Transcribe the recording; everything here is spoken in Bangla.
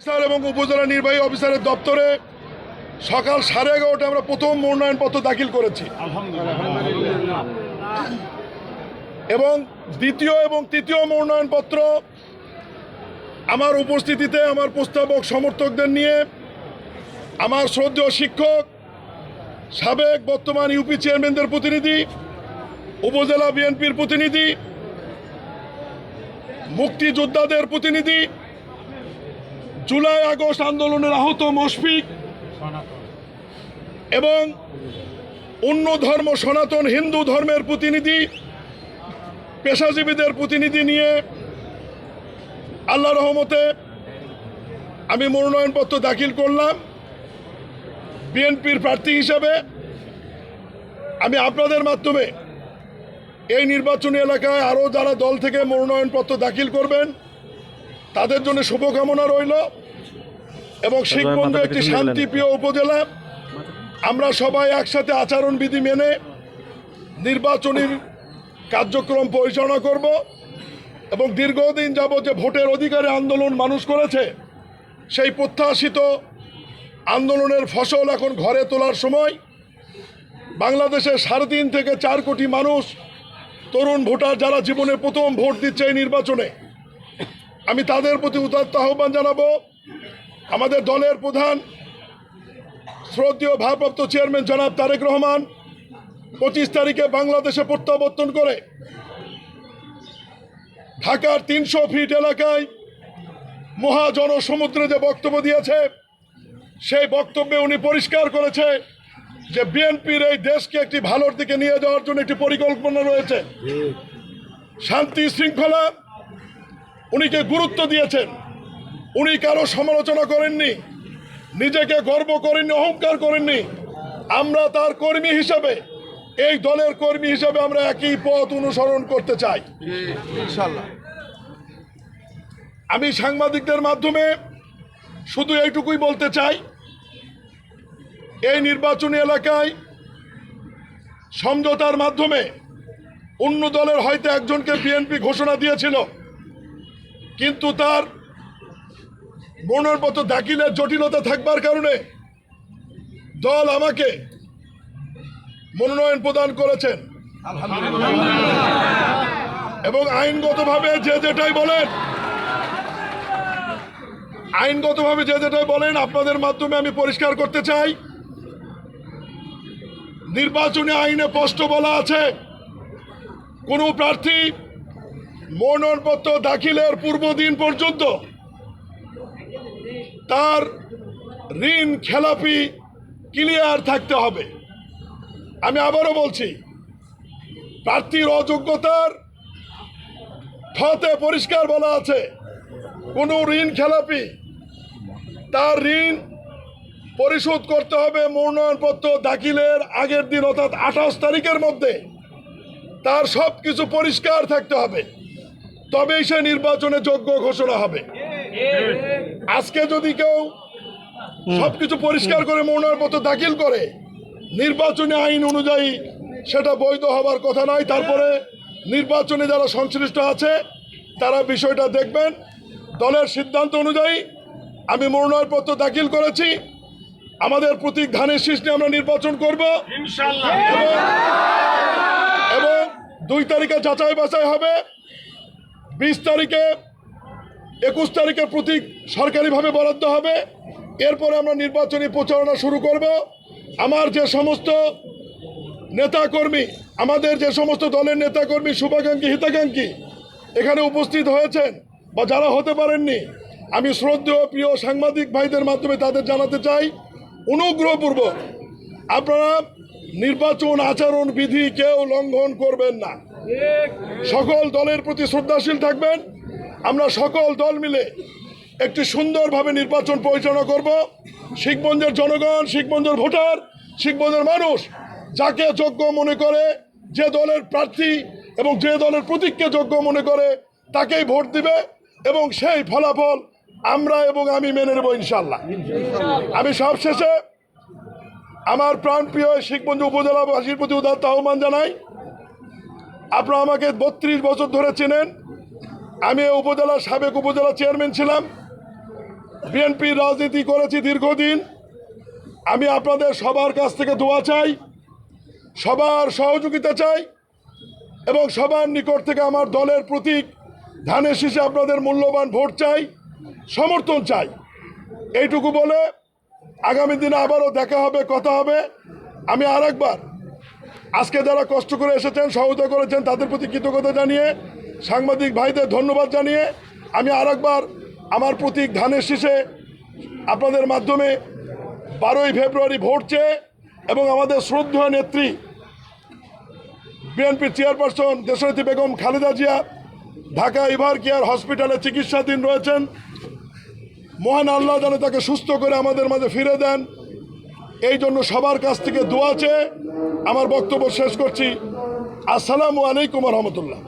স্যার এবং উপজেলা নির্বাহী অফিসারের দপ্তরে সকাল 11:30 আমরা প্রথম মনোনয়নপত্র দাখিল করেছি এবং দ্বিতীয় এবং তৃতীয় মনোনয়নপত্র আমার উপস্থিতিতে আমার প্রস্তাবক সমর্থকদের নিয়ে আমার শ্রদ্ধেয় শিক্ষক সাবেক বর্তমান ইউপি চেয়ারম্যানদের প্রতিনিধি, উপজেলা বিএনপির প্রতিনিধি, মুক্তিযোদ্ধাদের প্রতিনিধি, জুলাই আগস্ট আন্দোলনের আহত মুশফিক এবং অন্য ধর্ম সনাতন হিন্দু ধর্মের প্রতিনিধি, পেশাজীবীদের প্রতিনিধি নিয়ে আল্লাহর রহমতে আমি মনোনয়নপত্র দাখিল করলাম। বিএনপির প্রার্থী হিসাবে আমি আপনাদের মাধ্যমে এই নির্বাচনী এলাকায় আরও যারা দল থেকে মনোনয়নপত্র দাখিল করবেন তাদের জন্য শুভকামনা রইল এবং শিখগঞ্জ একটি শান্তিপ্রিয় উপজেলা। আমরা সবাই একসাথে আচরণবিধি মেনে নির্বাচনী কার্যক্রম পরিচালনা করব এবং দীর্ঘদিন যাবত যে ভোটের অধিকারে আন্দোলন মানুষ করেছে সেই প্রত্যাশিত আন্দোলনের ফসল এখন ঘরে তোলার সময়। বাংলাদেশে 3.5 থেকে 4 কোটি মানুষ তরুণ ভোটার যারা জীবনে প্রথম ভোট দিচ্ছে এই নির্বাচনে, আমি তাদের প্রতি উদাত্ত আহ্বান জানাবো। আমাদের দলের প্রধান শ্রদ্ধেয় ভারপ্রাপ্ত চেয়ারম্যান জনাব তারেক রহমান 25 তারিখে বাংলাদেশে প্রত্যাবর্তন করে ঢাকার 300 ফিট এলাকায় মহাজনসমুদ্রে যে বক্তব্য দিয়েছে সেই বক্তব্যে উনি পরিষ্কার করেছে যে বিএনপির এই দেশকে একটি ভালোর দিকে নিয়ে যাওয়ার জন্য একটি পরিকল্পনা রয়েছে। শান্তি শৃঙ্খলা উনিকে গুরুত্ব দিয়েছেন। উনি কারো সমালোচনা করেননি, নিজেকে গর্ব করেননি, অহংকার করেননি। আমরা তার কর্মী হিসাবে, এই দলের কর্মী হিসাবে আমরা একই পথ অনুসরণ করতে চাই ইনশাআল্লাহ। আমি সাংবাদিকদের মাধ্যমে শুধু এইটুকুই বলতে চাই, এই নির্বাচনী এলাকায় সমঝোতার মাধ্যমে অন্য দলের হয়তো একজনকে বিএনপি ঘোষণা দিয়েছিল, কিন্তু তার মনোনয়নপত্র দাখিলের জটিলতা থাকবার কারণে দল আমাকে মনোনয়ন প্রদান করেছেন এবং আইনগতভাবে যে যেটাই বলেন আপনাদের মাধ্যমে আমি পরিষ্কার করতে চাই। নির্বাচনী আইনে স্পষ্ট বলা আছে, কোনো প্রার্থী মনোনয়নপত্র দাখিলের পূর্বদিন পর্যন্ত তার ঋণ খেলাপি ক্লিয়ার থাকতে হবে। আমি আবারও বলছি, প্রার্থীর অযোগ্যতার ফতে পরিষ্কার বলা আছে, কোনো ঋণ খেলাপি তার ঋণ পরিশোধ করতে হবে মনোনয়নপত্র দাখিলের আগের দিন অর্থাৎ 28 তারিখের মধ্যে। তার সব কিছু পরিষ্কার থাকতে হবে, তবেই সে নির্বাচনে যোগ্য ঘোষণা হবে। আজকে যদি কেউ সবকিছু পরিষ্কার করে মনোনয়নপত্র দাখিল করে, নির্বাচনী আইন অনুযায়ী সেটা বৈধ হবার কথা নয়। তারপরে নির্বাচনে যারা সংশ্লিষ্ট আছে তারা বিষয়টা দেখবেন। দলের সিদ্ধান্ত অনুযায়ী আমি মনোনয়নপত্র দাখিল করেছি। আমাদের প্রতীক ধানের শীষ নিয়ে আমরা নির্বাচন করব ইনশাআল্লাহ এবং 2 তারিখে যাচাই বাছাই হবে। 20 তারিখে 21 তারিখে প্রতীক সরকারিভাবে বরাদ্দ হবে। এরপরে আমরা নির্বাচনী প্রচারণা শুরু করব। আমার যে সমস্ত নেতাকর্মী, আমাদের যে সমস্ত দলের নেতাকর্মী, শুভাকাঙ্ক্ষী, হিতাকাঙ্ক্ষী এখানে উপস্থিত হয়েছেন বা যারা হতে পারেননি, আমি শ্রদ্ধেয় প্রিয় সাংবাদিক ভাইদের মাধ্যমে তাদের জানাতে চাই, অনুগ্রহপূর্বক আপনারা নির্বাচন আচরণ বিধি কেউ লঙ্ঘন করবেন না। সকল দলের প্রতি শ্রদ্ধাশীল থাকবেন। আমরা সকল দল মিলে একটি সুন্দরভাবে নির্বাচন পরিচালনা করব। শিখগঞ্জের জনগণ, শিখগঞ্জের ভোটার, শিখগঞ্জের মানুষ যাকে যোগ্য মনে করে, যে দলের প্রার্থী এবং যে দলের প্রতীককে যোগ্য মনে করে তাকেই ভোট দিবে এবং সেই ফলাফল আমরা এবং আমি মেনে নেব ইনশাআল্লাহ। আমি সবশেষে আমার প্রাণপ্রিয় শিখগঞ্জ উপজেলাবাসীর প্রতি উদাত্ত আহ্বান জানাই। আপনারা আমাকে 32 বছর ধরে চেনেন। আমি উপজেলার সাবেক উপজেলা চেয়ারম্যান ছিলাম। বিএনপির রাজনীতি করেছি দীর্ঘদিন। আমি আপনাদের সবার কাছ থেকে দোয়া চাই, সবার সহযোগিতা চাই এবং সবার নিকট থেকে আমার দলের প্রতীক ধানের শীষে আপনাদের মূল্যবান ভোট চাই, সমর্থন চাই। এইটুকু বলে আগামী দিনে আবারও দেখা হবে, কথা হবে। আমি আরেকবার আজকে যারা কষ্ট করে এসেছেন, সহযোগিতা করেছেন, তাদের প্রতি কৃতজ্ঞতা জানিয়ে, সাংবাদিক ভাইদের ধন্যবাদ জানিয়ে আমি আরেকবার আমার প্রতীক ধানের শীষে আপনাদের মাধ্যমে 12ই ফেব্রুয়ারি ভোট চেয়ে এবং আমাদের শ্রদ্ধেয় নেত্রী বিএনপির চেয়ারপারসন দেশনেত্রী বেগম খালেদা জিয়া ঢাকা এভার কেয়ার হসপিটালে চিকিৎসাধীন রয়েছেন। মহান আল্লাহ যেন তাকে সুস্থ করে আমাদের মাঝে ফিরে দেন, এই জন্য সবার কাছ থেকে দোয়া চেয়ে আমার বক্তব্য শেষ করছি। আসসালামু আলাইকুম রহমতুল্লাহ।